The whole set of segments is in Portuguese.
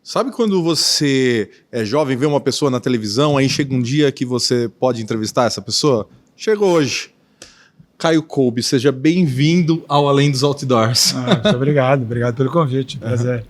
Sabe quando você é jovem, vê uma pessoa na televisão, aí chega um dia que você pode entrevistar essa pessoa? Chegou hoje. Caio Kolbe, seja bem-vindo ao Além dos Outdoors. Muito obrigado pelo convite, prazer.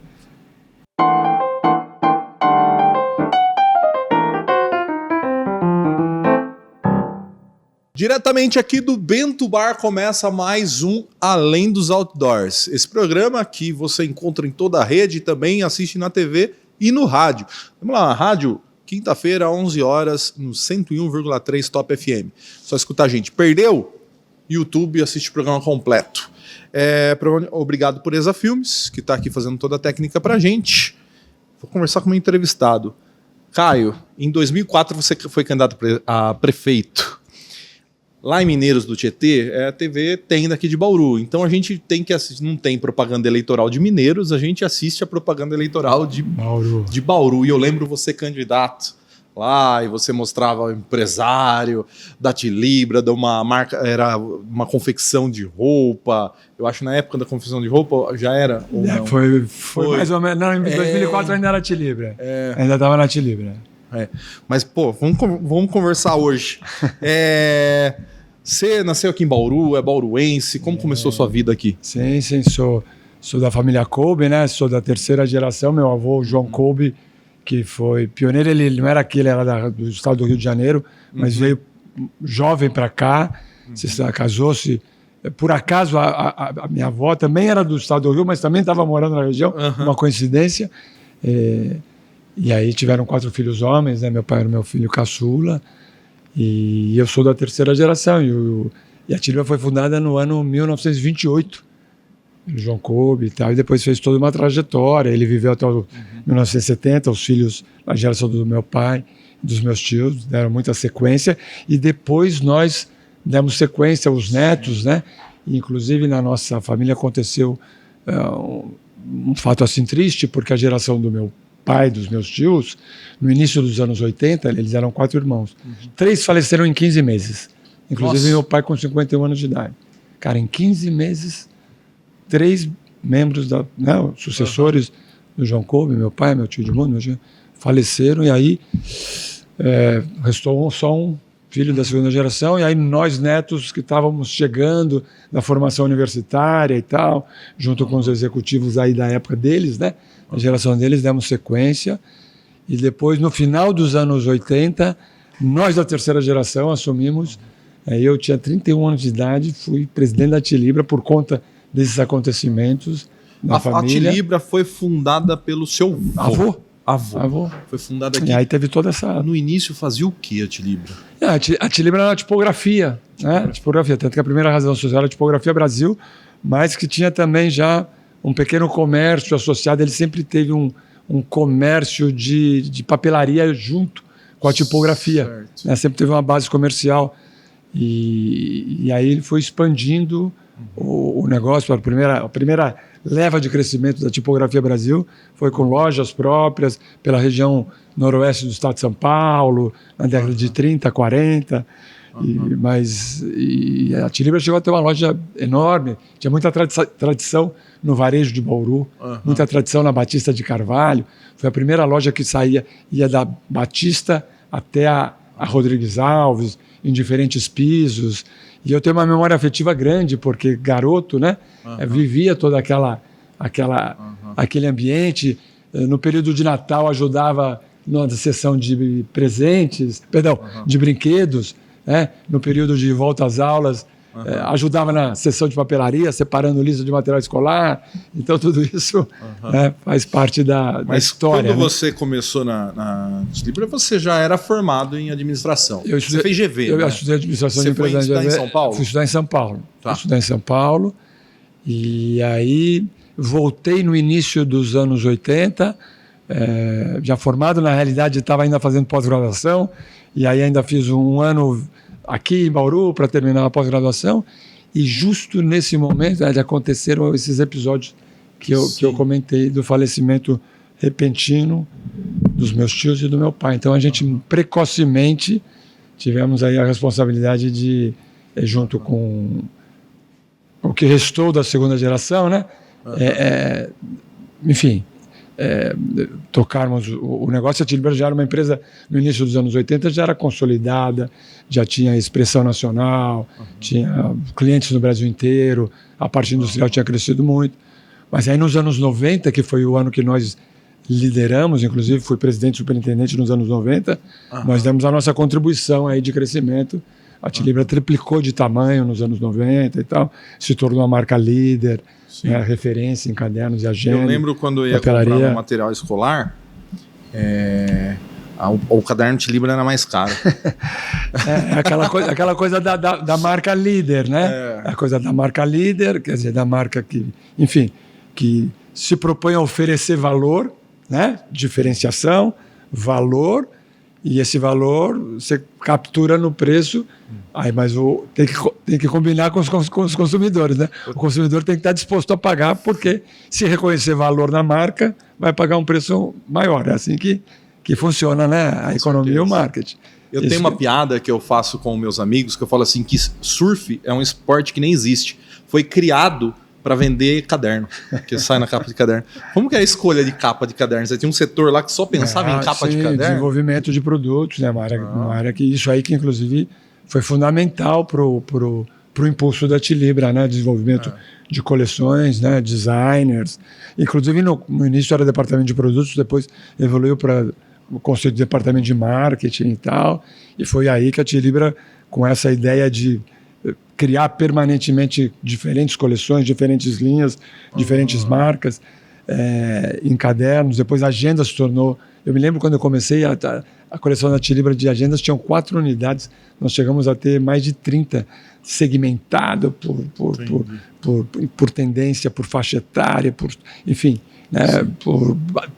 Diretamente aqui do Bento Bar começa mais um Além dos Outdoors. Esse programa que você encontra em toda a rede e também assiste na TV e no rádio. Vamos lá, rádio, quinta-feira, 11 horas, no 101,3 Top FM. Só escutar a gente. Perdeu? YouTube, assiste o programa completo. Obrigado por Exa Filmes, que está aqui fazendo toda a técnica pra gente. Vou conversar com o meu entrevistado. Caio, em 2004 você foi candidato a prefeito. Lá em Mineiros do Tietê, a TV tem daqui de Bauru. Então a gente tem que assistir, não tem propaganda eleitoral de Mineiros, a gente assiste a propaganda eleitoral de Bauru. E eu lembro você candidato lá, e você mostrava o empresário da Tilibra, de uma marca, era uma confecção de roupa. Eu acho que na época da confecção de roupa já era. Ou não? Foi mais ou menos. Não, em 2004 ainda era Tilibra. Ainda estava na Tilibra. Mas, pô, vamos conversar hoje. Você nasceu aqui em Bauru, é bauruense. Como começou a sua vida aqui? Sim, sou da família Kolbe, né? Sou da terceira geração. Meu avô, João Kolbe, que foi pioneiro, ele não era aqui, ele era do estado do Rio de Janeiro, mas veio jovem para cá, casou-se. Por acaso, a minha avó também era do estado do Rio, mas também estava morando na região, uma coincidência. E aí tiveram 4 filhos homens, né? Meu pai era meu filho caçula, e eu sou da terceira geração. E a Tilibra foi fundada no ano 1928, pelo João Kolbe e tal, e depois fez toda uma trajetória. Ele viveu até 1970, os filhos, a geração do meu pai, dos meus tios, deram muita sequência, e depois nós demos sequência aos netos, né? E, inclusive na nossa família aconteceu um fato assim triste, porque a geração do meu pai, dos meus tios, no início dos anos 80, eles eram 4 irmãos. 3 faleceram em 15 meses. Inclusive meu pai com 51 anos de idade. Cara, em 15 meses, 3 membros, sucessores do João Kolbe, meu pai, meu tio de mundo, faleceram, e aí restou só um filho da segunda geração, e aí nós netos que estávamos chegando da formação universitária e tal, junto com os executivos aí da época deles, né? A geração deles, demos sequência, e depois, no final dos anos 80, nós da terceira geração assumimos. Eu tinha 31 anos de idade, fui presidente da Tilibra por conta desses acontecimentos na família. A Tilibra foi fundada pelo seu avô. Foi fundada aqui. E aí teve toda essa... No início fazia o que a Tilibra? A Tilibra era uma tipografia, né? Tipografia, tanto que a primeira razão social era a Tipografia Brasil, mas que tinha também já um pequeno comércio associado. Ele sempre teve um comércio de papelaria junto com a tipografia, né? Sempre teve uma base comercial, e aí ele foi expandindo o negócio. A primeira leva de crescimento da Tipografia Brasil foi com lojas próprias pela região noroeste do estado de São Paulo, na década de 30, 40. Mas a Tilibra chegou a ter uma loja enorme, tinha muita tradição no varejo de Bauru, muita tradição na Batista de Carvalho. Foi a primeira loja que ia da Batista até a Rodrigues Alves, em diferentes pisos. E eu tenho uma memória afetiva grande, porque garoto, né? Vivia toda aquele ambiente. No período de Natal ajudava na sessão de presentes, de brinquedos, né? No período de volta às aulas, ajudava na sessão de papelaria, separando lista de material escolar. Então tudo isso faz parte da história. Quando você começou na Tilibra, você já era formado em administração. Você fez GV, eu estudei administração de empresas. Você foi estudar em São Paulo? Fui estudar em São Paulo. Fui estudar em São Paulo, e aí voltei no início dos anos 80, já formado. Na realidade estava ainda fazendo pós-graduação, e aí ainda fiz um ano aqui em Bauru para terminar a pós-graduação, e justo nesse momento aconteceram esses episódios que eu comentei, do falecimento repentino dos meus tios e do meu pai. Então a gente precocemente tivemos aí a responsabilidade de, junto com o que restou da segunda geração, né? Enfim, tocarmos o negócio. A Tilibra já era uma empresa, no início dos anos 80, já era consolidada, já tinha expressão nacional, tinha clientes no Brasil inteiro, a parte industrial tinha crescido muito. Mas aí nos anos 90, que foi o ano que nós lideramos, inclusive fui presidente e superintendente nos anos 90, nós demos a nossa contribuição aí de crescimento. A Tilibra triplicou de tamanho nos anos 90 e tal, se tornou uma marca líder, né, referência em cadernos e agendas. Eu lembro quando eu ia comprar um material escolar, o caderno Tilibra era mais caro. Aquela coisa da marca líder, né? A coisa da marca líder, quer dizer, da marca que, enfim, que se propõe a oferecer valor, né? Diferenciação, valor, e esse valor você captura no preço, mas tem que combinar com os consumidores, né? O consumidor tem que estar disposto a pagar, porque se reconhecer valor na marca, vai pagar um preço maior. É assim que funciona, né? A economia e o marketing. Eu tenho uma piada que eu faço com meus amigos, que eu falo assim, que surf é um esporte que nem existe. Foi criado para vender caderno, que sai na capa de caderno. Como que é a escolha de capa de caderno? Você tinha um setor lá que só pensava em capa de caderno? Desenvolvimento de produtos, né? Uma área que isso aí que inclusive foi fundamental pro impulso da Tilibra, né? Desenvolvimento de coleções, né? Designers. Inclusive no início era departamento de produtos, depois evoluiu para o conceito de departamento de marketing e tal. E foi aí que a Tilibra, com essa ideia de criar permanentemente diferentes coleções, diferentes linhas, diferentes marcas em cadernos. Depois a agenda se tornou... Eu me lembro quando eu comecei, a coleção da Tilibra de agendas tinham 4 unidades. Nós chegamos a ter mais de 30 segmentado por tendência, por faixa etária, enfim, né, por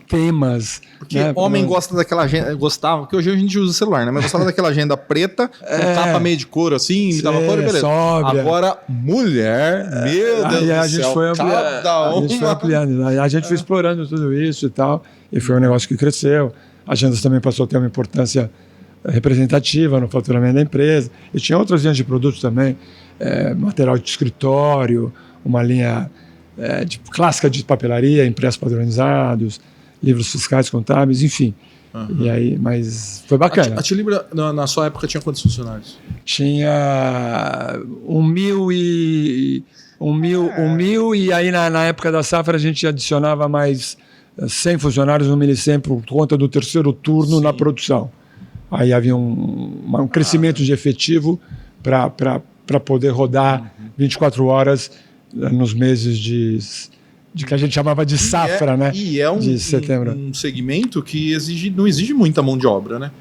temas. Porque homem gosta daquela agenda, gostava, porque hoje a gente usa o celular, né? Mas gostava daquela agenda preta, com capa meio de couro, assim, dava cor e beleza. Sóbria. Agora, mulher, meu Deus do céu, a gente foi ampliando, a gente foi explorando tudo isso e tal, e foi um negócio que cresceu. A Agendas também passou a ter uma importância representativa no faturamento da empresa. E tinha outras linhas de produtos também, material de escritório, uma linha clássica de papelaria, impressos padronizados, livros fiscais contábeis, enfim. E aí, mas foi bacana. A Tilibra, na sua época, tinha quantos funcionários? Tinha 1.000 e aí na época da safra a gente adicionava mais 100 funcionários no Milicem por conta do terceiro turno na produção. Aí havia um crescimento de efetivo para poder rodar 24 horas nos meses de que a gente chamava de safra, né? E é de setembro. Um segmento que não exige muita mão de obra, né?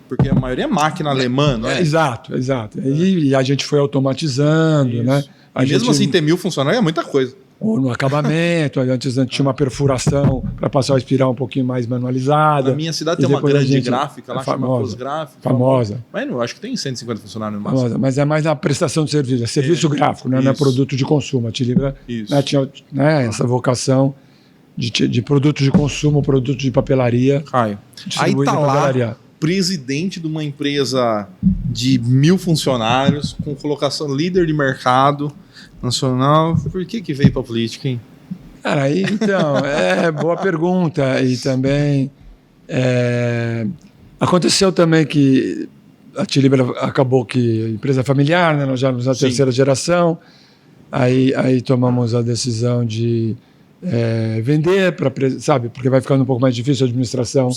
Porque a maioria é máquina alemã, não é? Exato. E a gente foi automatizando, né? E mesmo assim, ter 1.000 funcionários é muita coisa. Ou no acabamento, antes tinha uma perfuração para passar a espiral um pouquinho mais manualizada. Na minha cidade tem uma grande gráfica lá, chama Cosgráfica. Famosa. Mas não, acho que tem 150 funcionários no máximo. Famosa, mas é mais na prestação de serviço, é serviço gráfico, né? Não é produto de consumo. A Tilibra tinha essa vocação de produto de consumo, produto de papelaria. Caio, aí tá lá, presidente de uma empresa de 1.000 funcionários, com colocação líder de mercado nacional. Por que veio para a política, hein? Cara, então, boa pergunta. E também aconteceu também que a Tilibra acabou que empresa familiar, né? Nós já somos a terceira geração. Aí tomamos a decisão de vender, sabe? Porque vai ficando um pouco mais difícil a administração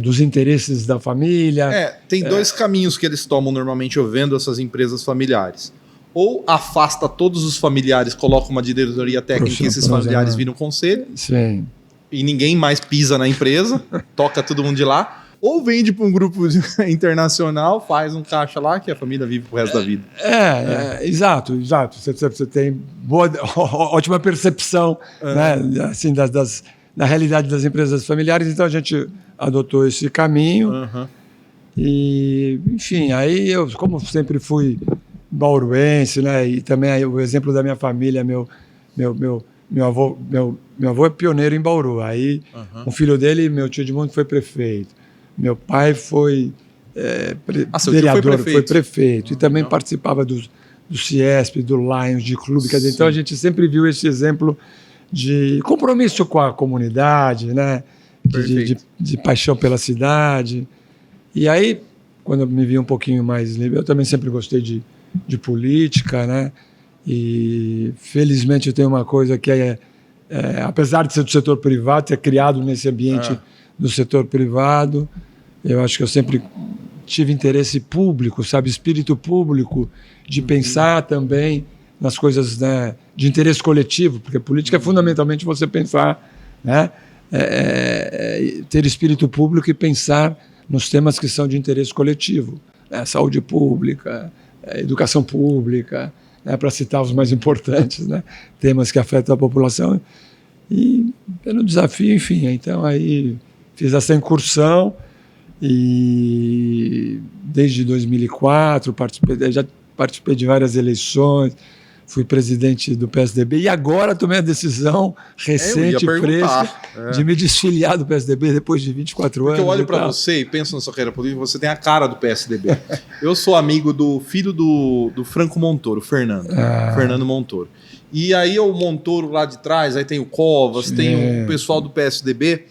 dos interesses da família. Tem 2 caminhos que eles tomam normalmente, eu vendo essas empresas familiares. Ou afasta todos os familiares, coloca uma diretoria técnica e esses familiares viram conselho. Sim. E ninguém mais pisa na empresa, toca todo mundo de lá. Ou vende para um grupo internacional, faz um caixa lá que a família vive pro resto da vida. Exato. Você tem ótima percepção né, assim, da realidade das empresas familiares. Então a gente adotou esse caminho. E, enfim, aí eu, como sempre fui bauruense, né? E também o exemplo da minha família, meu avô é pioneiro em Bauru. Aí um filho dele, meu tio Edmundo, foi prefeito. Meu pai foi vereador, foi prefeito. E também participava do CIESP, do Lions, de clube. Quer dizer, então a gente sempre viu esse exemplo de compromisso com a comunidade, né? De paixão pela cidade. E aí, quando eu me vi um pouquinho mais livre, eu também sempre gostei de política, né? E felizmente eu tenho uma coisa que apesar de ser do setor privado, ter criado nesse ambiente do setor privado, eu acho que eu sempre tive interesse público, sabe, espírito público, de pensar também nas coisas, né, de interesse coletivo, porque política é fundamentalmente você pensar, né, ter espírito público e pensar nos temas que são de interesse coletivo, né, saúde pública, educação pública, né, para citar os mais importantes, né, temas que afetam a população. E pelo desafio, enfim, então aí fiz essa incursão e desde 2004 já participei de várias eleições, fui presidente do PSDB e agora tomei a decisão recente e fresca de me desfiliar do PSDB depois de 24 anos. Porque eu olho para você e penso na sua carreira política, você tem a cara do PSDB. Eu sou amigo do filho do Franco Montoro, Fernando Montoro. E aí o Montoro lá de trás, aí tem o Covas, tem o pessoal do PSDB.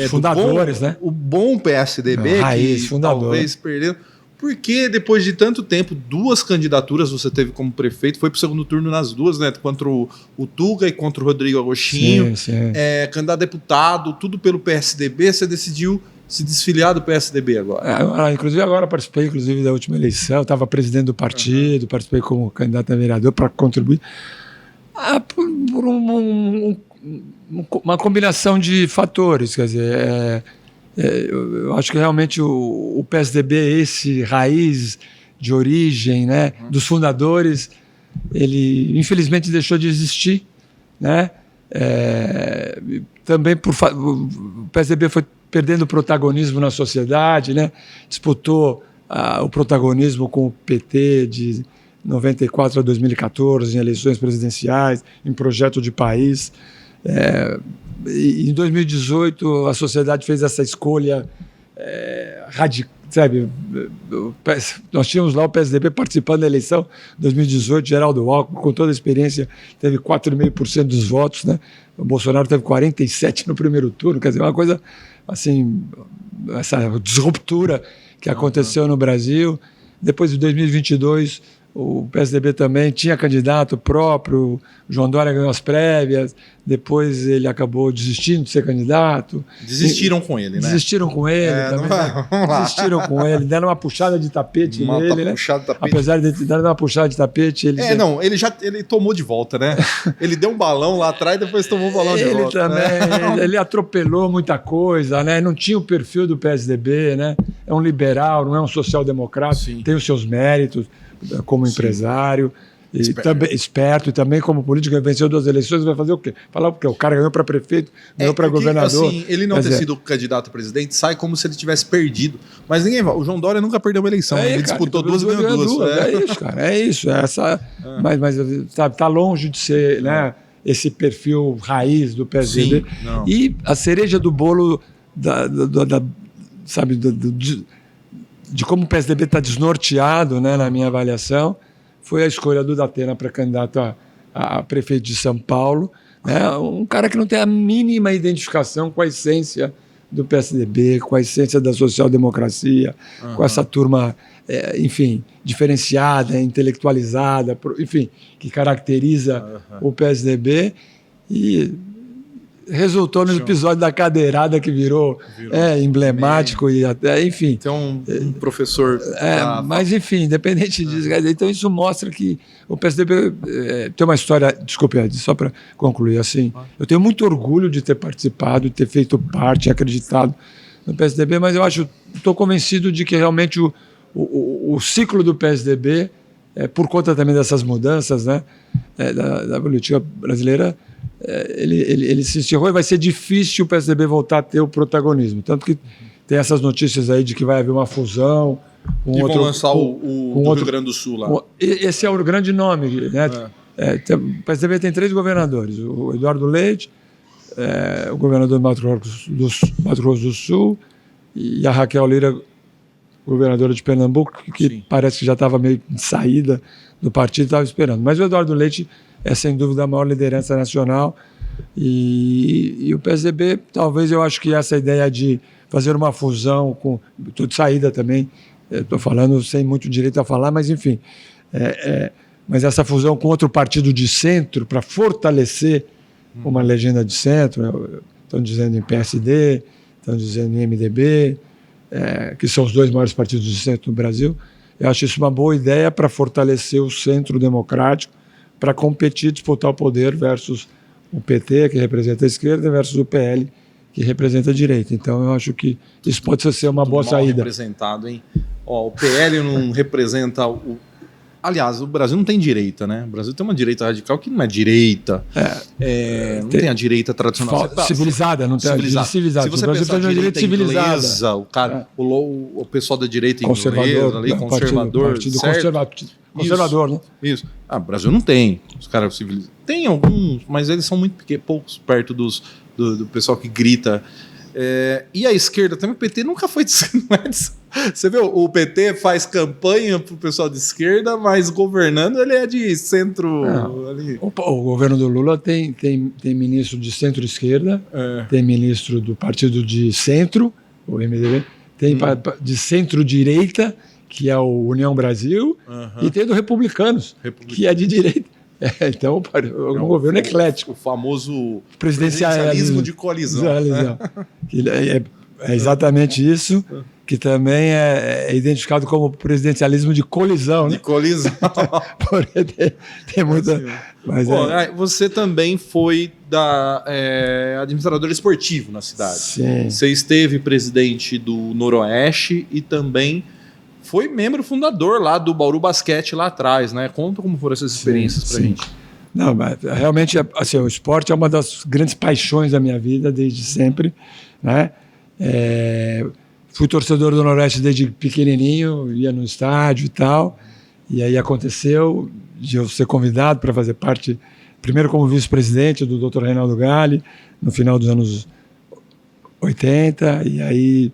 Fundadores, né? O bom PSDB, raiz, fundador. Talvez perderam. Porque depois de tanto tempo, 2 candidaturas você teve como prefeito, foi para o segundo turno nas 2, né? Contra o Tuga e contra o Rodrigo Agostinho. Sim. Candidato a deputado, tudo pelo PSDB, você decidiu se desfiliar do PSDB agora. Inclusive agora participei da última eleição, estava presidente do partido, participei como candidato a vereador para contribuir. Por uma combinação de fatores, quer dizer, eu acho que realmente o PSDB, esse raiz de origem, né, dos fundadores, ele infelizmente deixou de existir, né? Também o PSDB foi perdendo protagonismo na sociedade, né? Disputou o protagonismo com o PT de 94 a 2014, em eleições presidenciais, em projeto de país. Em 2018, a sociedade fez essa escolha radical, sabe? Nós tínhamos lá o PSDB participando da eleição 2018, Geraldo Alckmin, com toda a experiência, teve 4,5% dos votos, né? O Bolsonaro teve 47% no primeiro turno, quer dizer, uma coisa assim, essa disruptura que aconteceu no Brasil. Depois de 2022, o PSDB também tinha candidato próprio, o João Dória ganhou as prévias, depois ele acabou desistindo de ser candidato. Desistiram com ele, né? Desistiram com ele também. Desistiram com ele, deram uma puxada de tapete nele, né? Apesar de dar uma puxada de tapete, ele... ele tomou de volta, né? Ele deu um balão lá atrás e depois tomou o balão de volta. Ele atropelou muita coisa, né? Não tinha o perfil do PSDB, né? É um liberal, não é um social-democrata, tem os seus méritos como empresário, esperto, e também como político, venceu 2 eleições, vai fazer o quê? Falar o quê? O cara ganhou para prefeito, ganhou para governador. Assim, ele não ter sido candidato a presidente sai como se ele tivesse perdido. Mas ninguém vai. O João Dória nunca perdeu uma eleição. Ele disputou 2 e ganhou 2. É isso, cara. É isso. Mas sabe, tá longe de ser, né, esse perfil raiz do PSDB. E a cereja do bolo sabe, de como o PSDB está desnorteado, né, na minha avaliação, foi a escolha do Datena para candidato a prefeito de São Paulo, né, um cara que não tem a mínima identificação com a essência do PSDB, com a essência da social-democracia, com essa turma, enfim, diferenciada, intelectualizada, enfim, que caracteriza o PSDB, e resultou no episódio da cadeirada que virou emblemático e até, enfim. Tem um professor... mas, enfim, independente disso, então isso mostra que o PSDB tem uma história... Desculpe, Ed, só para concluir, assim, eu tenho muito orgulho de ter participado, de ter feito parte, acreditado no PSDB, mas eu estou convencido de que realmente o ciclo do PSDB, por conta também dessas mudanças, né, da política brasileira, ele se encerrou e vai ser difícil o PSDB voltar a ter o protagonismo. Tanto que tem essas notícias aí de que vai haver uma fusão. Vão lançar o Rio Grande do Sul lá. Esse é o grande nome, né? O PSDB tem 3 governadores: o Eduardo Leite, o governador do Mato Grosso do Sul, e a Raquel Lira, governadora de Pernambuco, que parece que já estava meio de saída do partido, estava esperando. Mas o Eduardo Leite é, sem dúvida, a maior liderança nacional. E o PSDB, talvez eu acho que essa ideia de fazer uma fusão com... Estou de saída também, estou falando sem muito direito a falar, mas enfim. Mas essa fusão com outro partido de centro para fortalecer uma legenda de centro, estão dizendo em PSD, estão dizendo em MDB, que são os 2 maiores partidos de centro no Brasil. Eu acho isso uma boa ideia para fortalecer o centro democrático, para competir, disputar o poder versus o PT, que representa a esquerda, versus o PL, que representa a direita. Então, eu acho que isso pode ser uma boa saída. Representado, hein? O PL não representa o... Aliás, o Brasil não tem direita, né? O Brasil tem uma direita radical que não é direita. Não tem a direita tradicional. Civilizada, não tem civilizada. Civilizada. Se você o Brasil pensar tem uma direita civilizada. Inglesa, o pessoal da direita conservador, inglesa, conservador, partido conservador, né? Isso. O Brasil não tem os caras civilizados. Tem alguns, mas eles são muito poucos perto do pessoal que grita. E a esquerda também, o PT nunca foi você vê, o PT faz campanha pro pessoal de esquerda, mas governando ele é de centro. Ali. O governo do Lula tem ministro de centro-esquerda, tem ministro do partido de centro, o MDB, tem de centro-direita, que é o União Brasil, e tem do Republicanos, que é de direita. Então, é um governo eclético. O famoso presidencialismo de coalizão. É exatamente isso, que também é identificado como presidencialismo de colisão. Né? De colisão. Porque tem muita... Mas você também foi administrador esportivo na cidade. Sim. Você esteve presidente do Noroeste e também foi membro fundador lá do Bauru Basquete lá atrás, né? Conta como foram essas experiências pra gente. Não, mas realmente, assim, o esporte é uma das grandes paixões da minha vida desde sempre, né? Fui torcedor do Noroeste desde pequenininho, ia no estádio e tal, e aí aconteceu de eu ser convidado para fazer parte, primeiro como vice-presidente do Dr. Reinaldo Galli, no final dos anos 80, e aí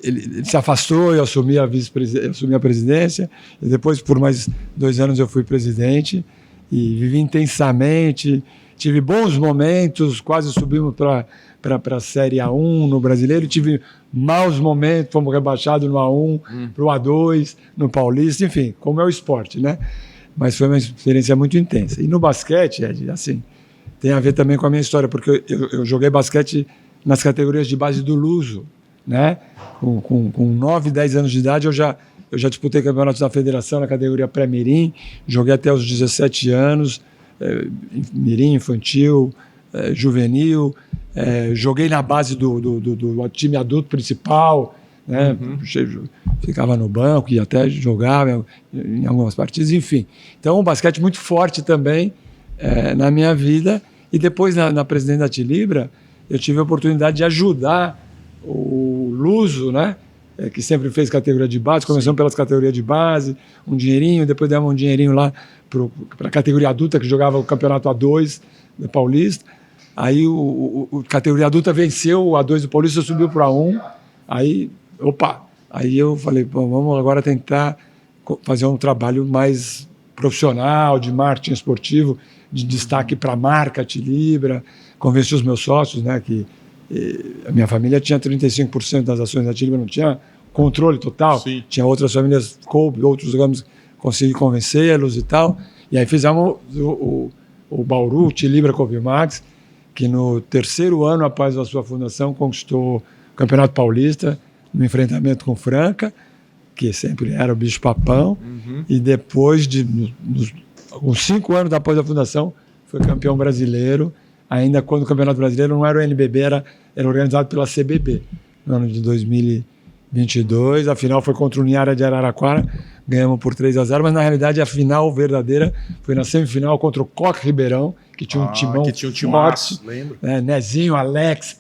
ele se afastou, eu assumi a presidência, e depois, por mais 2 anos, eu fui presidente, e vivi intensamente, tive bons momentos, quase subimos para a Série A1 no Brasileiro, tive maus momentos, fomos rebaixados no A1, para o A2, no Paulista, enfim, como é o esporte, né? Mas foi uma experiência muito intensa. E no basquete, assim, tem a ver também com a minha história, porque eu joguei basquete nas categorias de base do Luso, né? Com 9, 10 anos de idade, eu já disputei campeonatos da federação na categoria pré-mirim, joguei até os 17 anos, mirim, infantil, juvenil, joguei na base do time adulto principal, né? Ficava no banco e até jogava em algumas partidas, enfim. Então, um basquete muito forte também na minha vida. E depois, na presidência da Tilibra, eu tive a oportunidade de ajudar o Luso, né? Que sempre fez categoria de base, começamos pelas categorias de base, um dinheirinho, depois demos um dinheirinho lá para a categoria adulta, que jogava o campeonato A2 do Paulista. Aí a categoria adulta venceu o A2 do Paulista, subiu para A1. Aí eu falei, vamos agora tentar fazer um trabalho mais profissional, de marketing esportivo, de destaque para a marca Tilibra, convenci os meus sócios, né, que a minha família tinha 35% das ações da Tilibra, não tinha controle total. Sim. Tinha outras famílias, outros ramos, consegui convencê-los e tal. E aí fizemos o Bauru, Tilibra Covimax, que no 3º ano após a sua fundação conquistou o Campeonato Paulista, no enfrentamento com Franca, que sempre era o bicho-papão, e depois uns 5 anos após a fundação, foi campeão brasileiro, ainda quando o Campeonato Brasileiro não era o NBB, era organizado pela CBB, no ano de 2022. A final foi contra o Uniara de Araraquara, ganhamos por 3-0, mas na realidade a final verdadeira foi na semifinal contra o Coque Ribeirão, que tinha um timão forte, lembro. Nezinho, Alex,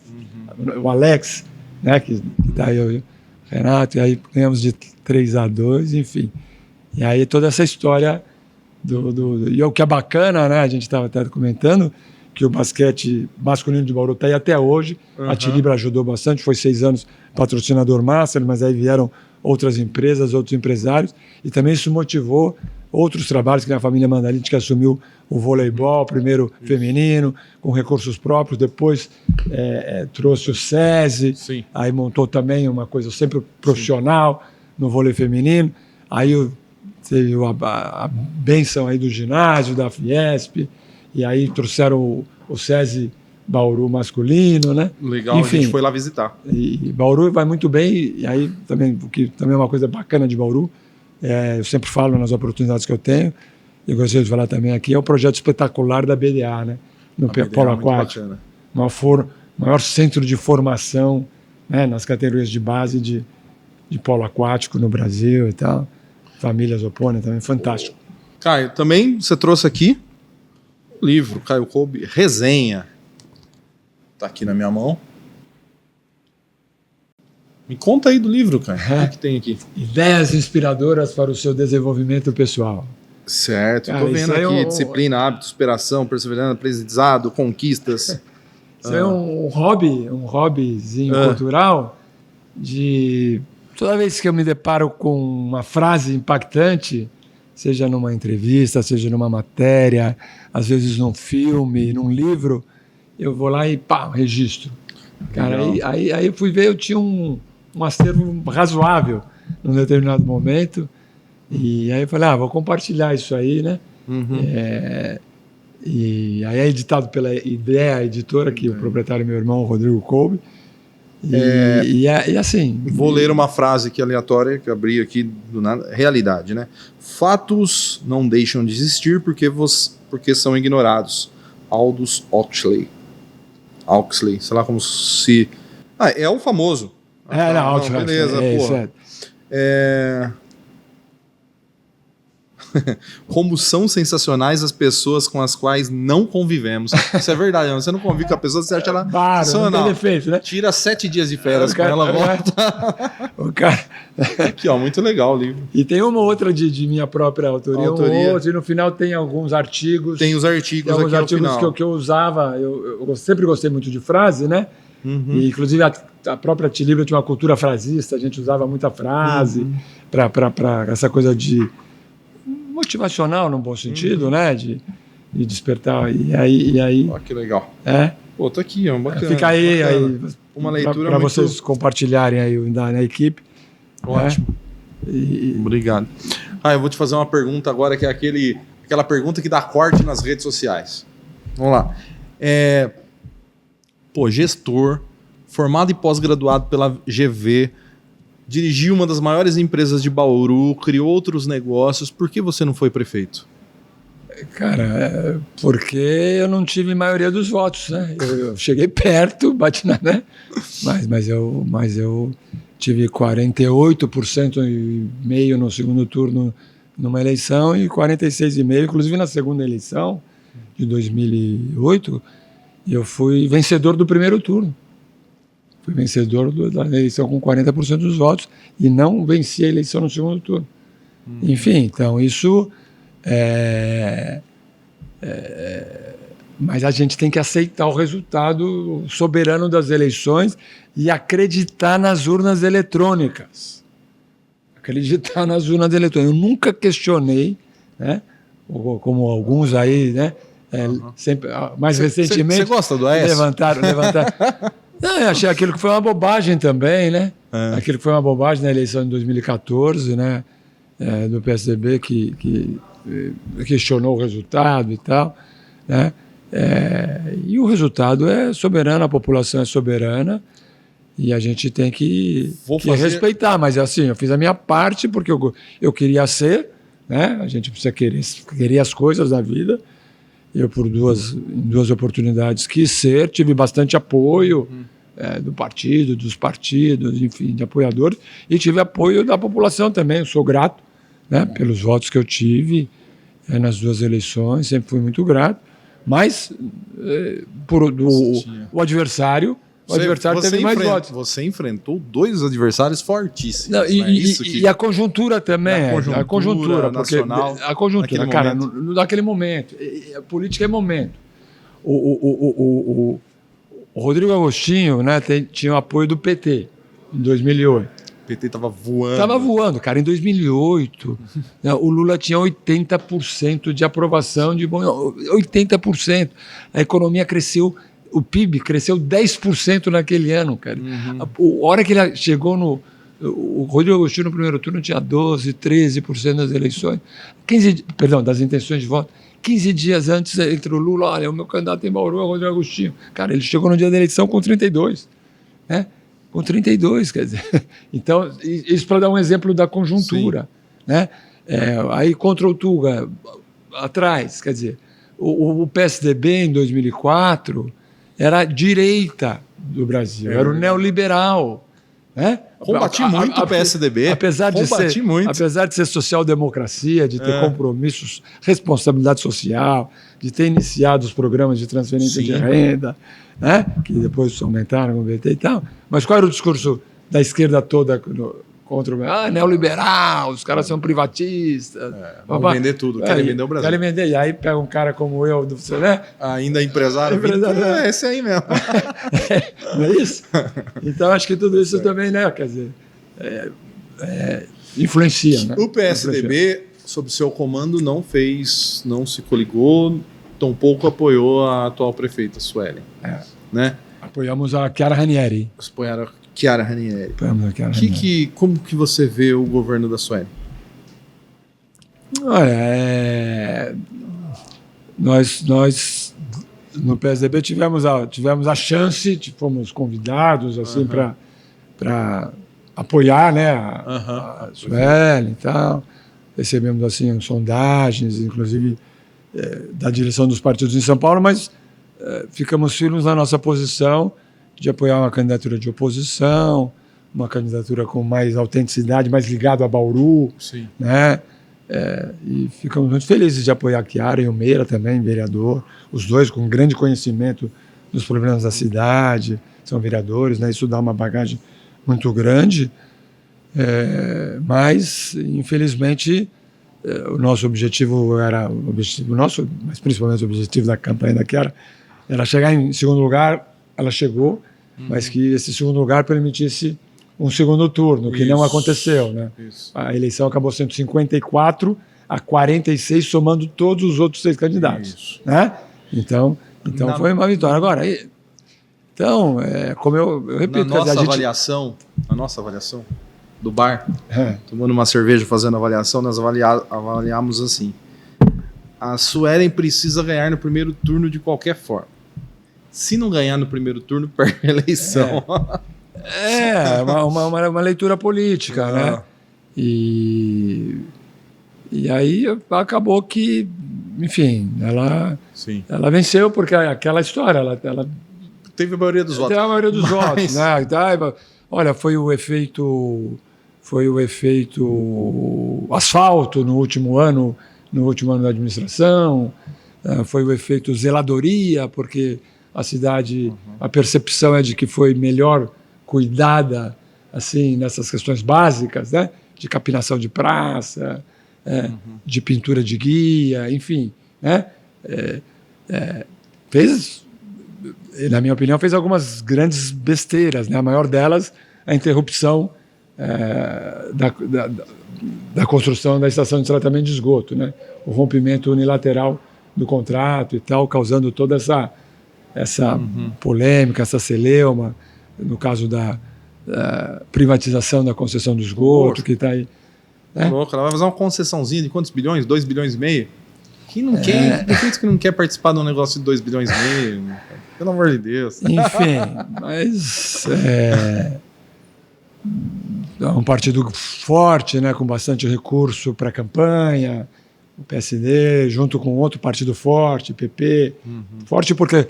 o Alex, né, que tá aí o Renato, e aí ganhamos de 3-2, enfim. E aí toda essa história e o que é bacana, né, a gente estava até comentando, que o basquete masculino de Bauru está aí até hoje. A Tilibra ajudou bastante, foi 6 anos patrocinador master, mas aí vieram outras empresas, outros empresários, e também isso motivou outros trabalhos, que na família Mandalite, que assumiu o voleibol, primeiro feminino, com recursos próprios, depois trouxe o SESI, Sim. aí montou também uma coisa sempre profissional no vôlei feminino, aí teve a bênção aí do ginásio, da Fiesp, e aí trouxeram o SESI Bauru masculino, né? Legal, Enfim, a gente foi lá visitar. E Bauru vai muito bem, e aí também, o que também é uma coisa bacana de Bauru, eu sempre falo nas oportunidades que eu tenho, e gostaria de falar também aqui, é o projeto espetacular da BDA, né? No Polo Aquático. Maior centro de formação, né, nas categorias de base de polo aquático no Brasil e tal. Famílias opõem também, fantástico. Caio, também você trouxe aqui o livro, Caio Kolbe, Resenha. Tá aqui na minha mão. Me conta aí do livro, Caio. O que tem aqui? Ideias inspiradoras para o seu desenvolvimento pessoal. Certo, eu tô vendo aqui disciplina, hábito, superação, perseverança, aprendizado, conquistas. Isso é um hobbyzinho cultural de... Toda vez que eu me deparo com uma frase impactante, seja numa entrevista, seja numa matéria, às vezes num filme, num livro, eu vou lá e registro. Cara, aí eu fui ver, eu tinha um acervo razoável num determinado momento, e aí eu falei, vou compartilhar isso aí, né? Uhum. E aí é editado pela Ideia Editora, que o proprietário é meu irmão, Rodrigo Kolbe. E assim... Vou ler uma frase aqui aleatória, que eu abri aqui do nada. Realidade, né? Fatos não deixam de existir porque são ignorados. Aldous Huxley, sei lá como se... é o famoso. Huxley. Beleza, Como são sensacionais as pessoas com as quais não convivemos. Isso é verdade, você não convive com a pessoa, você acha ela sensacional. Não tem defeito, né? Tira 7 dias de férias com ela, volta. O cara... Aqui, muito legal o livro. E tem uma outra de minha própria autoria. E no final tem alguns artigos. Tem os artigos aqui no final. que eu usava. Eu sempre gostei muito de frase, né? Uhum. E, inclusive, a própria Tilibra tinha uma cultura frasista, a gente usava muita frase para essa coisa de motivacional, num bom sentido, né? De despertar. E aí... Olha que legal. Pô, tá aqui, bacana. Fica aí uma leitura para vocês compartilharem aí na equipe. Ótimo. Obrigado. Eu vou te fazer uma pergunta agora, que é aquela pergunta que dá corte nas redes sociais. Vamos lá. Gestor, formado e pós-graduado pela GV, dirigiu uma das maiores empresas de Bauru, criou outros negócios. Por que você não foi prefeito? Cara, porque eu não tive maioria dos votos, né? Eu cheguei perto, bati na... né? Mas eu tive 48,5% no segundo turno numa eleição e 46,5%, inclusive na segunda eleição de 2008, eu fui vencedor do primeiro turno. Fui vencedor da eleição com 40% dos votos e não venci a eleição no segundo turno. Enfim, então isso... mas a gente tem que aceitar o resultado soberano das eleições e acreditar nas urnas eletrônicas. Eu nunca questionei, né? Como alguns aí, né? Sempre, mais recentemente... Você gosta do Aécio? Levantaram. Não, eu achei aquilo que foi uma bobagem também, né? Aquilo que foi uma bobagem na eleição de 2014, né? Do PSDB, que questionou o resultado e tal, né? E o resultado é soberano, a população é soberana e a gente tem que respeitar. Mas assim, eu fiz a minha parte porque eu queria ser, né? A gente precisa querer as coisas da vida. Eu, em duas oportunidades, quis ser, tive bastante apoio do partido, dos partidos, enfim, de apoiadores, e tive apoio da população também. Eu sou grato, né, pelos votos que eu tive nas duas eleições, sempre fui muito grato, mas o adversário teve mais votos. Você enfrentou 2 adversários fortíssimos. Não, e a conjuntura também. A conjuntura nacional. A conjuntura, cara, naquele momento. A política é momento. O Rodrigo Agostinho, né, tinha o apoio do PT em 2008. PT tava voando. Tava voando, cara. Em 2008, né, o Lula tinha 80% de aprovação de 80%. A economia cresceu, o PIB cresceu 10% naquele ano, cara. A hora que ele chegou no... O Rodrigo Agostinho no primeiro turno tinha 12%, 13% das eleições, das intenções de voto. 15 dias antes, entre o Lula, olha, o meu candidato em Bauru é o Rodrigo Agostinho. Cara, ele chegou no dia da eleição com 32%. Né? Com 32%, quer dizer. Então, isso para dar um exemplo da conjuntura. Né? Aí contra o Tuga, atrás, quer dizer, o PSDB em 2004 era a direita do Brasil, era o neoliberal. Né? Combati muito o PSDB. Apesar de ser social-democracia, de ter compromissos, responsabilidade social, de ter iniciado os programas de transferência de renda, né? Que depois aumentaram com o BT e tal. Mas qual era o discurso da esquerda toda contra o neoliberal, os caras são privatistas. Vão vender tudo, querem vender o Brasil. Querem vender. E aí pega um cara como eu, né? Ainda empresário. É esse aí mesmo. Não é isso? Então acho que tudo isso também, né? Quer dizer, influencia. Né? O PSDB, sob seu comando, não se coligou, tampouco apoiou a atual prefeita, Suelen. Né? Apoiamos a Chiara Ranieri. Apoiaram a Chiara Ranieri. Como que você vê o governo da Suelen? Olha, nós no PSDB tivemos a chance, fomos convidados assim para apoiar, né, a Suelen e tal. Recebemos assim sondagens, inclusive da direção dos partidos em São Paulo, mas ficamos firmes na nossa posição de apoiar uma candidatura de oposição, uma candidatura com mais autenticidade, mais ligado a Bauru. Sim. Né? E ficamos muito felizes de apoiar a Chiara e o Meira também, vereador, os dois com grande conhecimento dos problemas da cidade, são vereadores, né? Isso dá uma bagagem muito grande, mas infelizmente o nosso objetivo era, mas principalmente o objetivo da campanha da Chiara, era chegar em segundo lugar. Ela chegou, mas que esse segundo lugar permitisse um segundo turno, que não aconteceu. Né? A eleição acabou sendo 54 a 46, somando todos os outros 6 candidatos. Né? Então foi uma vitória. Agora, como eu repito... Na nossa avaliação do bar, tomando uma cerveja, fazendo avaliação, nós avaliamos assim. A Suelen precisa ganhar no primeiro turno de qualquer forma. Se não ganhar no primeiro turno, perde a eleição. Uma leitura política, né? E aí acabou que, enfim, ela venceu, porque aquela história, ela teve a maioria dos votos. Teve a maioria dos votos, né? Olha, foi o efeito asfalto no último ano da administração, foi o efeito zeladoria, porque a cidade, a percepção é de que foi melhor cuidada assim, nessas questões básicas, né? De capinação de praça, de pintura de guia, enfim. Né? Na minha opinião, fez algumas grandes besteiras. Né? A maior delas, a interrupção da construção da estação de tratamento de esgoto, né? O rompimento unilateral do contrato e tal, causando toda essa polêmica, essa celeuma, no caso da privatização da concessão do esgoto, que está aí. Né? Louco, ela vai fazer uma concessãozinha de quantos bilhões? 2,5 bilhões? Quem não quer? Defeito que não quer participar de um negócio de 2,5 bilhões? Pelo amor de Deus. Enfim, mas é um partido forte, né, com bastante recurso para a campanha, o PSD, junto com outro partido forte, PP. Forte porque,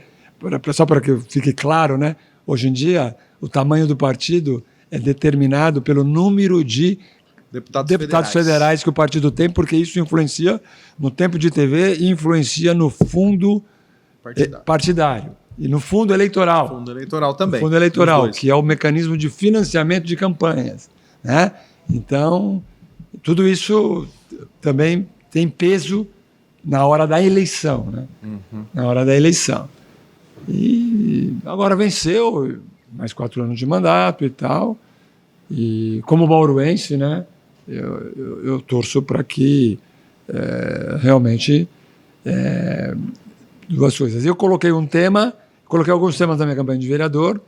só para que fique claro, né, hoje em dia o tamanho do partido é determinado pelo número de deputados federais que o partido tem, porque isso influencia no tempo de TV e influencia no fundo partidário. E no fundo eleitoral. Fundo eleitoral também. Fundo eleitoral, que é o mecanismo de financiamento de campanhas. Né? Então, tudo isso também tem peso na hora da eleição. Né? Na hora da eleição. E agora venceu, mais 4 anos de mandato e tal. E como bauruense, né, eu torço para que realmente duas coisas. Eu coloquei alguns temas na minha campanha de vereador.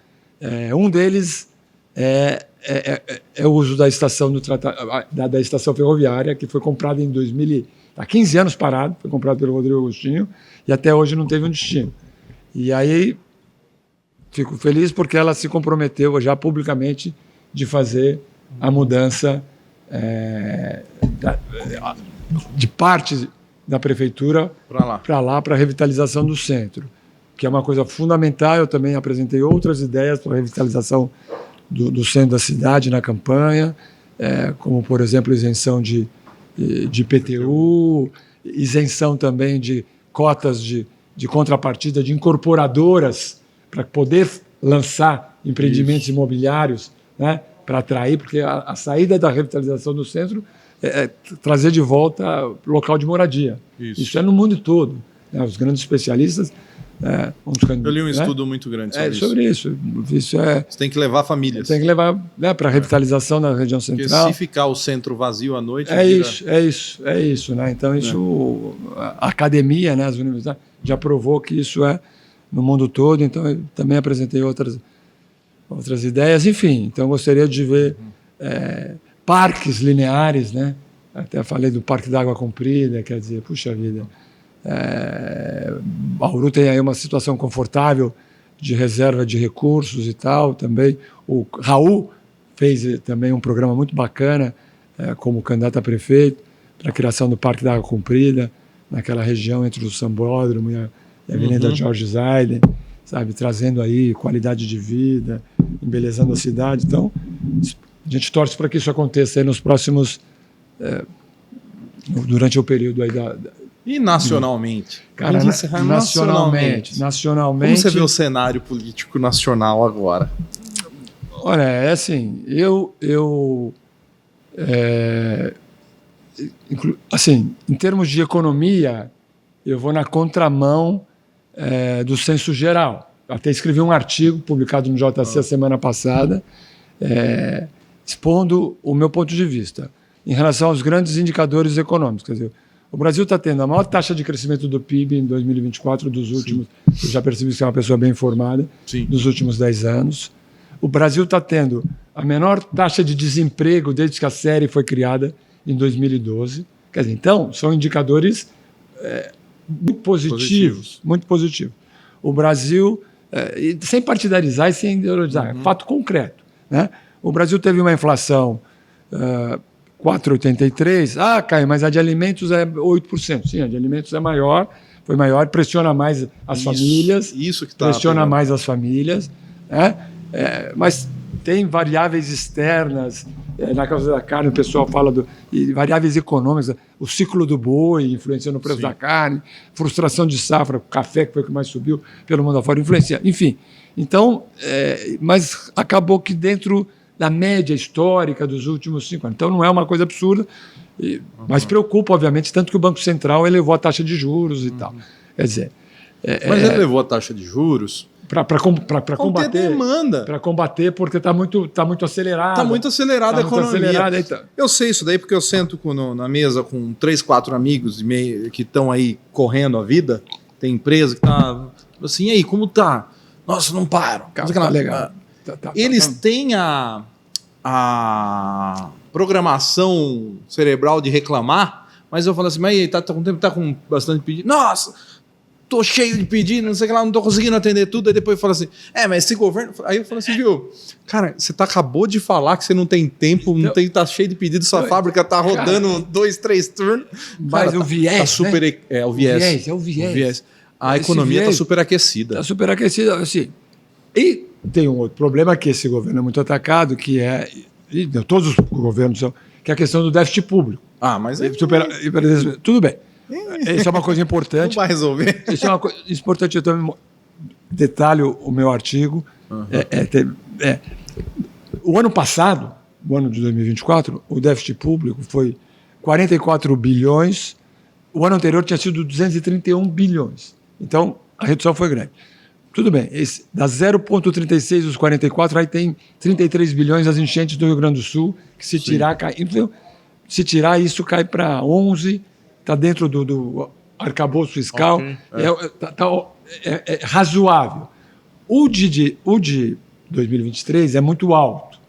Um deles é o uso da estação da estação ferroviária, que foi comprada em 2000, há 15 anos parado, foi comprado pelo Rodrigo Agostinho e até hoje não teve um destino. E aí fico feliz porque ela se comprometeu já publicamente de fazer a mudança de parte da prefeitura para lá, para a revitalização do centro, que é uma coisa fundamental. Eu também apresentei outras ideias para a revitalização do centro da cidade na campanha, como, por exemplo, isenção de IPTU, isenção também de cotas de contrapartida de incorporadoras para poder lançar empreendimentos imobiliários, né, para atrair, porque a saída da revitalização do centro é trazer de volta o local de moradia. Isso é no mundo todo. Né? Os grandes especialistas... eu li um estudo muito grande sobre isso. Você tem que levar famílias. Tem que levar, né, para a revitalização da região central. Porque se ficar o centro vazio à noite... É isso. Né? Então, isso, a academia, né, as universidades, já provou que isso é no mundo todo. Então, eu também apresentei outras ideias. Enfim, então, eu gostaria de ver parques lineares, né? Até falei do Parque da Água Comprida, quer dizer, puxa vida... Bauru tem aí uma situação confortável de reserva de recursos e tal também. O Raul fez também um programa muito bacana como candidato a prefeito para a criação do Parque da Água Comprida naquela região entre o Sambódromo e a Avenida Jorge Zaiden, sabe, trazendo aí qualidade de vida, embelezando a cidade. Então, a gente torce para que isso aconteça aí nos próximos durante o período aí E nacionalmente? Cara, nacionalmente. Como você vê o cenário político nacional agora? Olha, é assim, assim, em termos de economia, eu vou na contramão do censo geral. Até escrevi um artigo publicado no JC a semana passada, expondo o meu ponto de vista em relação aos grandes indicadores econômicos. Quer dizer, o Brasil está tendo a maior taxa de crescimento do PIB em 2024 dos últimos... Eu já percebi que você é uma pessoa bem informada. Sim. Dos últimos 10 anos. O Brasil está tendo a menor taxa de desemprego desde que a série foi criada em 2012. Quer dizer, então, são indicadores muito positivos. Muito positivos. O Brasil, sem partidarizar e sem ideologizar, é fato concreto. Né? O Brasil teve uma inflação... 4,83%. Caio, mas a de alimentos é 8%. Sim, a de alimentos é maior, foi maior, pressiona mais as famílias. Isso que pressiona mais as famílias. Né? Mas tem variáveis externas. Na causa da carne, o pessoal fala e variáveis econômicas, o ciclo do boi influenciando o preço da carne, frustração de safra, o café, que foi o que mais subiu pelo mundo afora, influencia. Enfim, então, mas acabou que dentro da média histórica dos últimos 5 anos. Então, não é uma coisa absurda, mas preocupa, obviamente, tanto que o Banco Central elevou a taxa de juros e tal. Quer dizer... mas ele elevou a taxa de juros... Para combater demanda. Para combater, porque está muito acelerado. Está muito acelerada a economia. Então. Eu sei isso daí porque eu sento na mesa com 3, 4 amigos que estão aí correndo a vida. Tem empresa que está assim, e aí, como tá? Nossa, não param. Tá legal. Eles têm a programação cerebral de reclamar, mas eu falo assim, mas aí, tá com tempo, tá com bastante pedido. Nossa, tô cheio de pedido, não sei o que lá, não tô conseguindo atender tudo. Aí depois fala assim, mas esse governo... Aí eu falo assim, viu, cara, você acabou de falar que você não tem tempo, então, tá cheio de pedido, sua fábrica tá rodando 2, 3 turnos. Mas cara, o viés, tá super, né? O viés. A economia tá super aquecida. Tá super aquecida, assim. E tem um outro problema que esse governo é muito atacado, que todos os governos são, que é a questão do déficit público. Mas tudo bem. Isso é uma coisa importante. Não vai resolver. Isso é uma coisa importante. Eu também detalho o meu artigo. O ano passado, o ano de 2024, o déficit público foi 44 bilhões. O ano anterior tinha sido 231 bilhões. Então, a redução foi grande. tudo bem, dá 0,36 dos 44, aí tem 33 bilhões as enchentes do Rio Grande do Sul, que se tirar, cai. Então, se tirar, isso cai para 11, está dentro do arcabouço fiscal, é razoável. O de 2023 é muito alto,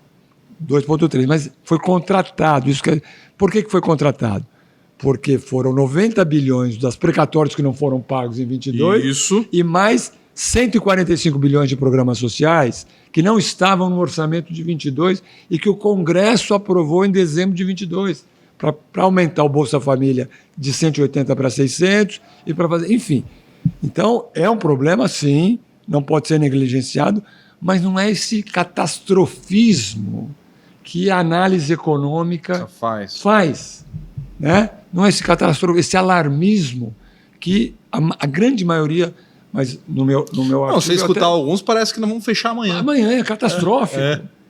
2,3, mas foi contratado. Por que foi contratado? Porque foram 90 bilhões das precatórias que não foram pagos em 22 Isso. E mais 145 bilhões de programas sociais que não estavam no orçamento de 22 e que o Congresso aprovou em dezembro de 22 para aumentar o Bolsa Família de 180 para 600 e para fazer... Enfim, então é um problema, sim, não pode ser negligenciado, mas não é esse catastrofismo que a análise econômica faz, né? Não é esse alarmismo que a grande maioria... Mas no meu artigo... Não, você escutar alguns, parece que não vão fechar amanhã. Amanhã é catastrófico.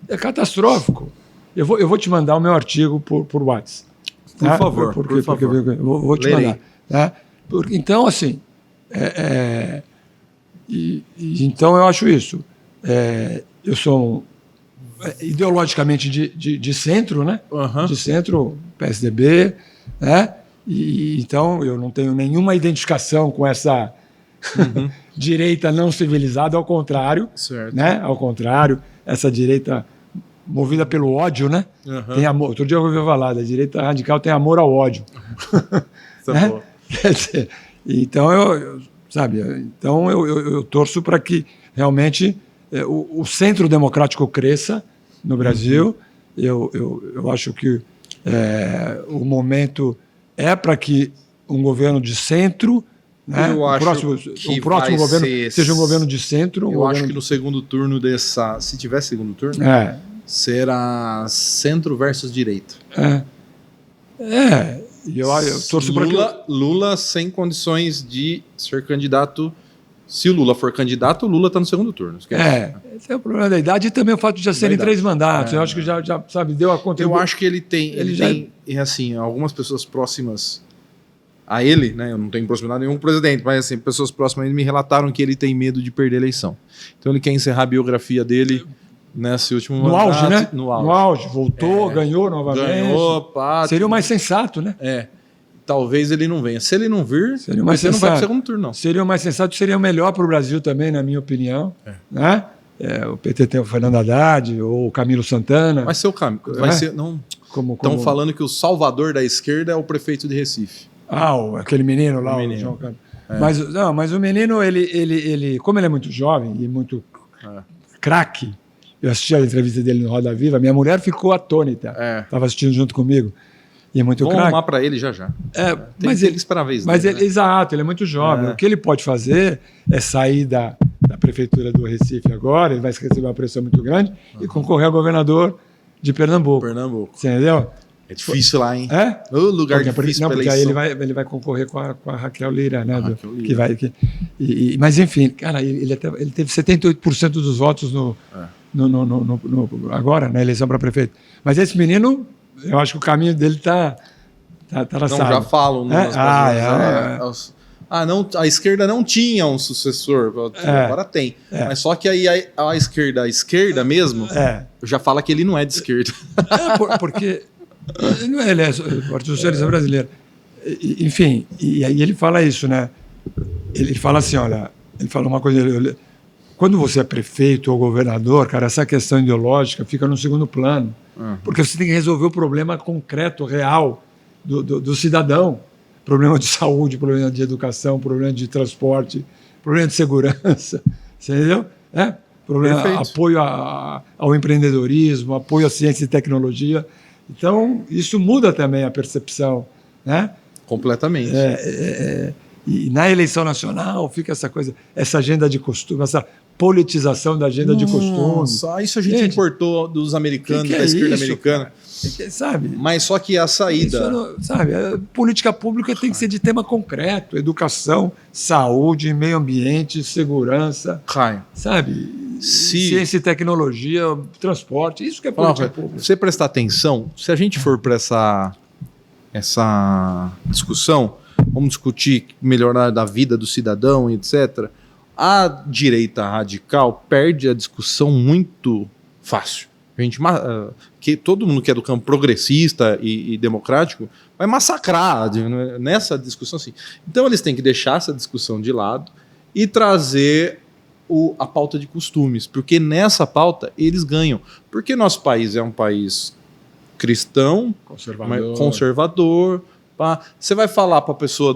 É catastrófico. Eu vou te mandar o meu artigo por WhatsApp. Por favor. Por favor. Vou te mandar. Tá? Então, assim... então, eu acho isso. Eu sou ideologicamente de centro, né? De centro, PSDB, né? Então, eu não tenho nenhuma identificação com essa... direita não civilizada, ao contrário, né? Ao contrário, essa direita movida pelo ódio, né? Tem amor. Outro dia eu ouvi falar, da direita radical tem amor ao ódio. Né? Quer dizer, então eu torço para que realmente o centro democrático cresça no Brasil. Eu acho que o momento é para que um governo de centro, né? O próximo governo seja um governo de centro. Eu acho que no segundo turno se tiver segundo turno, será centro versus direita. Eu torço para Lula sem condições de ser candidato. Se o Lula for candidato, o Lula está no segundo turno. Esse é o problema da idade e também o fato de já serem 3 mandatos. Eu acho que já sabe, deu a contribuição. Eu acho que ele tem, assim, algumas pessoas próximas a ele, né? Eu não tenho proximidade nenhum presidente, mas assim, pessoas próximas a ele me relataram que ele tem medo de perder a eleição. Então ele quer encerrar a biografia dele nesse último mandato. Auge, né? No auge. Voltou, ganhou novamente. Seria o mais sensato, né? Talvez ele não venha. Se ele não vir, seria o mais sensato. Não vai para o segundo turno, não. Seria o mais sensato, seria o melhor para o Brasil também, na minha opinião. Né? O PT tem o Fernando Haddad ou o Camilo Santana. Vai ser o Camilo. Vai ser, não. Estão falando que o salvador da esquerda é o prefeito de Recife. Aquele menino lá, o João Carlos. Mas o menino, ele, como ele é muito jovem e muito craque, eu assisti a entrevista dele no Roda Viva, minha mulher ficou atônita. Estava assistindo junto comigo. E é muito craque. Vamos arrumar para ele já. Mas ele para a vez dele, né? Exato, ele é muito jovem. O que ele pode fazer é sair da prefeitura do Recife agora, ele vai receber uma pressão muito grande e concorrer a governador de Pernambuco. Você entendeu? É difícil lá, hein? O lugar difícil para porque aí ele vai concorrer com a Raquel Lira, né? Mas enfim, cara, ele teve 78% dos votos agora, na eleição para prefeito. Mas esse menino, eu acho que o caminho dele está traçado. Já falam. Não, a esquerda não tinha um sucessor, agora tem. Mas só que aí a esquerda mesmo, já fala que ele não é de esquerda. Porque... Ele é o Partido Socialista Brasileiro. Enfim, e aí ele fala isso, né? Ele fala assim, olha, ele fala uma coisa, quando você é prefeito ou governador, cara, essa questão ideológica fica no segundo plano, porque você tem que resolver o problema concreto, real do cidadão. Problema de saúde, problema de educação, problema de transporte, problema de segurança, você entendeu? Problema, apoio ao empreendedorismo, apoio à ciência e tecnologia. Então, isso muda também a percepção, né? Completamente. E na eleição nacional fica essa coisa, essa agenda de costume, essa politização da agenda de costume. Isso a gente importou dos americanos, da esquerda americana. Sabe? Mas só que a saída... A política pública tem que ser de tema concreto, educação, saúde, meio ambiente, segurança, sabe? Ciência e tecnologia, transporte, isso que é política pública. Se você prestar atenção, se a gente for para essa discussão, vamos discutir melhorar da vida do cidadão, etc., A direita radical perde a discussão muito fácil. Que todo mundo que é do campo progressista e democrático vai massacrar nessa discussão assim. Então eles têm que deixar essa discussão de lado e trazer a pauta de costumes, porque nessa pauta eles ganham. Porque nosso país é um país cristão, conservador. Você vai falar para a pessoa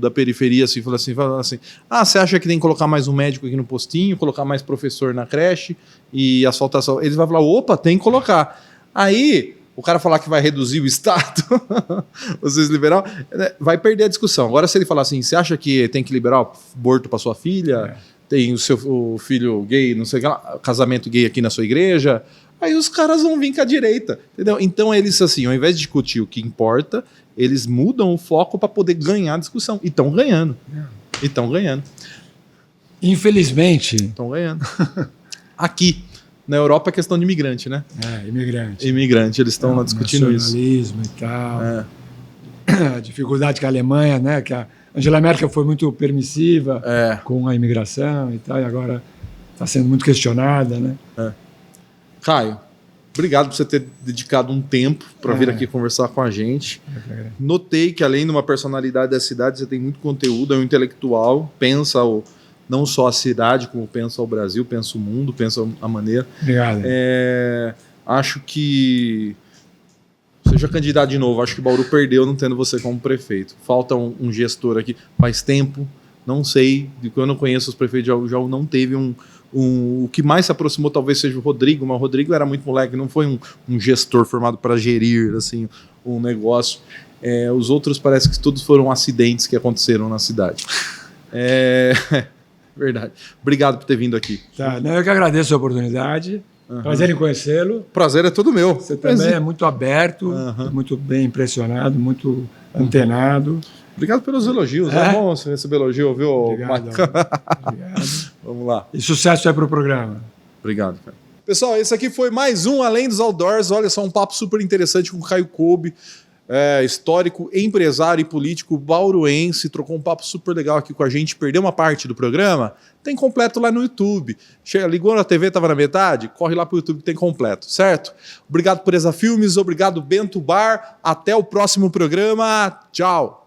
da periferia assim, fala assim, você acha que tem que colocar mais um médico aqui no postinho, colocar mais professor na creche e asfaltação? Eles vão falar, opa, tem que colocar. Aí o cara falar que vai reduzir o Estado, vocês liberal, vai perder a discussão. Agora se ele falar assim, você acha que tem que liberar o aborto para sua filha? Tem o filho gay, não sei o que lá, casamento gay aqui na sua igreja? Aí os caras vão vir com a direita, entendeu? Então eles, assim, ao invés de discutir o que importa, eles mudam o foco para poder ganhar a discussão. E estão ganhando. E estão ganhando. Infelizmente. Estão ganhando. Aqui, na Europa, é questão de imigrante, né? Imigrante. Imigrante, eles estão lá discutindo isso. Nacionalismo e tal. A dificuldade que a Alemanha, né? Que a Angela Merkel foi muito permissiva com a imigração e tal, e agora está sendo muito questionada, né? Caio, obrigado por você ter dedicado um tempo para vir aqui conversar com a gente. Notei que, além de uma personalidade da cidade, você tem muito conteúdo, é um intelectual, pensa não só a cidade, como pensa o Brasil, pensa o mundo, pensa a maneira. Obrigado. Acho que seja candidato de novo. Acho que Bauru perdeu não tendo você como prefeito. Falta um gestor aqui. Faz tempo, não sei, de quando eu conheço os prefeitos de Jaú, não teve o que mais se aproximou talvez seja o Rodrigo, mas o Rodrigo era muito moleque, não foi um gestor formado para gerir assim, um negócio. Os outros parece que todos foram acidentes que aconteceram na cidade. Verdade. Obrigado por ter vindo aqui. Eu que agradeço a oportunidade. Prazer em conhecê-lo. Prazer é todo meu. Você também é muito aberto, muito bem impressionado, muito antenado. Obrigado pelos elogios. É bom você receber elogio, viu? Obrigado. Vamos lá. E sucesso aí para o programa. Obrigado, cara. Pessoal, esse aqui foi mais um Além dos Outdoors. Olha só, um papo super interessante com o Caio Kolbe, histórico, empresário e político bauruense. Trocou um papo super legal aqui com a gente. Perdeu uma parte do programa? Tem completo lá no YouTube. Ligou na TV, estava na metade? Corre lá para o YouTube que tem completo, certo? Obrigado por Exafilmes, obrigado Bento Bar. Até o próximo programa. Tchau.